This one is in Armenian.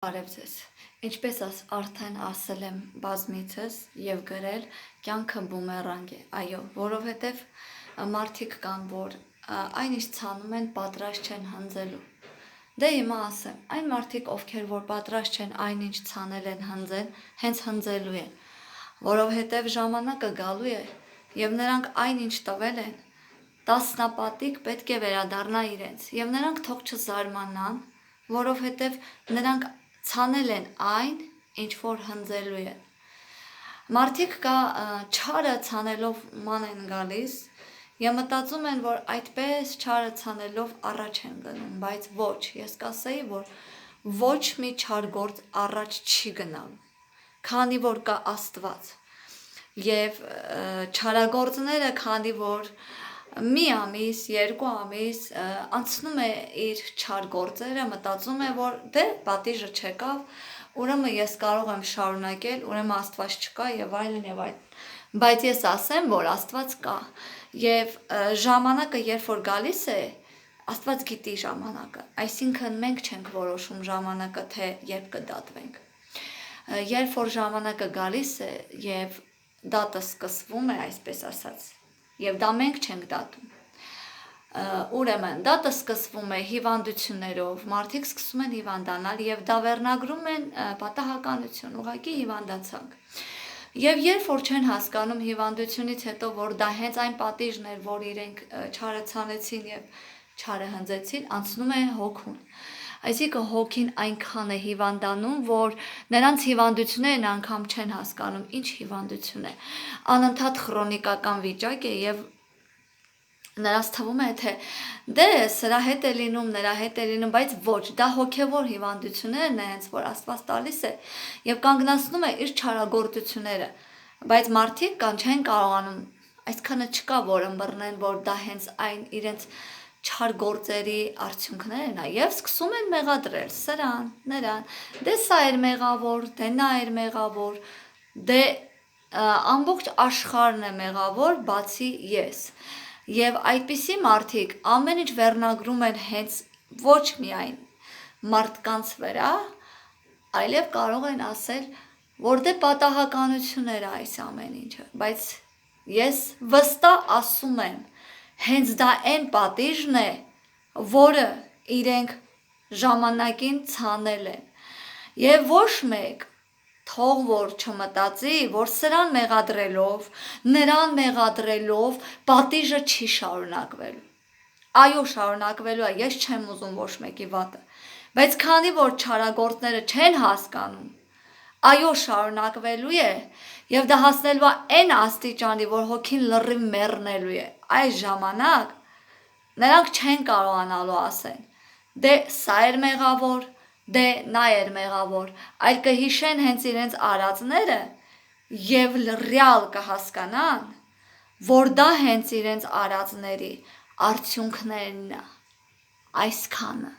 Արև ձեզ, ինչպես արդեն ասել եմ բազմիցս և գրել, կյանքը բումերանգ է, այո, որովհետև մարդիկ կան, որ այն ինչ ցանում են, պատրաստ չեն հնձելու։ Դե հիմա ասեմ, այն մարդիկ, ովքեր որ պատրաստ չեն այնինչ ցանել են հնձեն, հենց հնձելու են, որովհետև ժամանակը գալու է և նրանք այնինչ տվել են, տասնապատիկ պետք է վերադառնա իրենց, և նրանք թող չզարմանան, որովհետև նրանք ցանել են այն, ինչ որ հնձելու են։ Մարդիկ կա չարը ցանելով ման են գալիս և մտածում են, որ այդպես չարը ցանելով առաջ են գնում, բայց ոչ, ես կասեի, որ ոչ մի չար գործ առաջ չի գնալու, քանի որ կա Աստված։ Եվ չարագործները, քանի որ մի ամիս, երկու ամիս անցնում է իր չար գործերը, մտածում է, որ դե պատիժը չեկավ, ուրեմն ես կարող եմ շարունակել, ուրեմն Աստված չկա և այլն և այլն։ Բայց ես ասեմ, որ Աստված կա և ժամանակը երբ որ գալիս է, Աստված գիտի ժամանակը, այսինքն մենք չենք որոշում ժամանակը, թե երբ կդատվենք։ Երբ որ ժամանակը գալիս է և դատը սկսվում է, այսպես ասած, և դա մենք չենք դատում, ուրեմն դատը սկսվում է հիվանդություններով, մարդիկ սկսում են հիվանդանալ և դա վերնագրում են պատահականություն, ուղղակի հիվանդացանք։ Եվ երբ որ չեն հասկանում հիվանդությունից հետո, որ դա հենց այն պատիժն էր, որ իրենք չարը ցանեցին և չարը հնձեցին, անցնում է հոգուն։ Այսինքն հոգին այնքան է հիվանդանում, որ նրանց հիվանդություններն անգամ չեն հասկանում, ինչ հիվանդություն է, անընդհատ քրոնիկական վիճակ է և նրանց թվում է, թե դե սրա հետ է լինում, նրա հետ է լինում, բայց ոչ, դա հոգևոր հիվանդություններն է հենց, որ Աստված տալիս է և կանգնացնում է իր չարագործությունները, բայց մարդիկ կան չեն կարողանում, այսքանը չկա, որ ըմբռնեն, որ դա հենց այն իրենց չար գործերի արդյունքներն է և սկսում են մեղադրել սրան, նրան, դե սա էր մեղավոր, դե նա էր մեղավոր, դե ամբողջ աշխարհն է մեղավոր, բացի ես։ Եվ այդպիսի մարդիկ ամեն ինչ վերնագրում են հենց ոչ միայն մարդկանց վրա, այլև կարող են ասել, որ դե պատահականություն էր այս ամեն ինչը, բայց ես վստահ ասում եմ, հենց դա այն պատիժն է, որը իրենք ժամանակին ցանել են, և ոչ մեկ թող որ չմտածի, որ սրան մեղադրելով, նրան մեղադրելով պատիժը չի շարունակվելու։ Այո, շարունակվելու է, ես չեմ ուզում ոչ մեկի վատը, բայց քանի որ չարագործները չեն հասկանում, այո, շարունակվելու է և դա հասնելու է այն աստիճանի, որ հոգին լրիվ մեռնելու է, այս ժամանակ նրանք չեն կարողանալու ասեն, դե սա էր մեղավոր, դե նա էր մեղավոր, այլ կհիշեն հենց իրենց արածները և լռյալ կհասկանան, որ դա հենց իրենց արածների արդյունքներն է, այսքանը։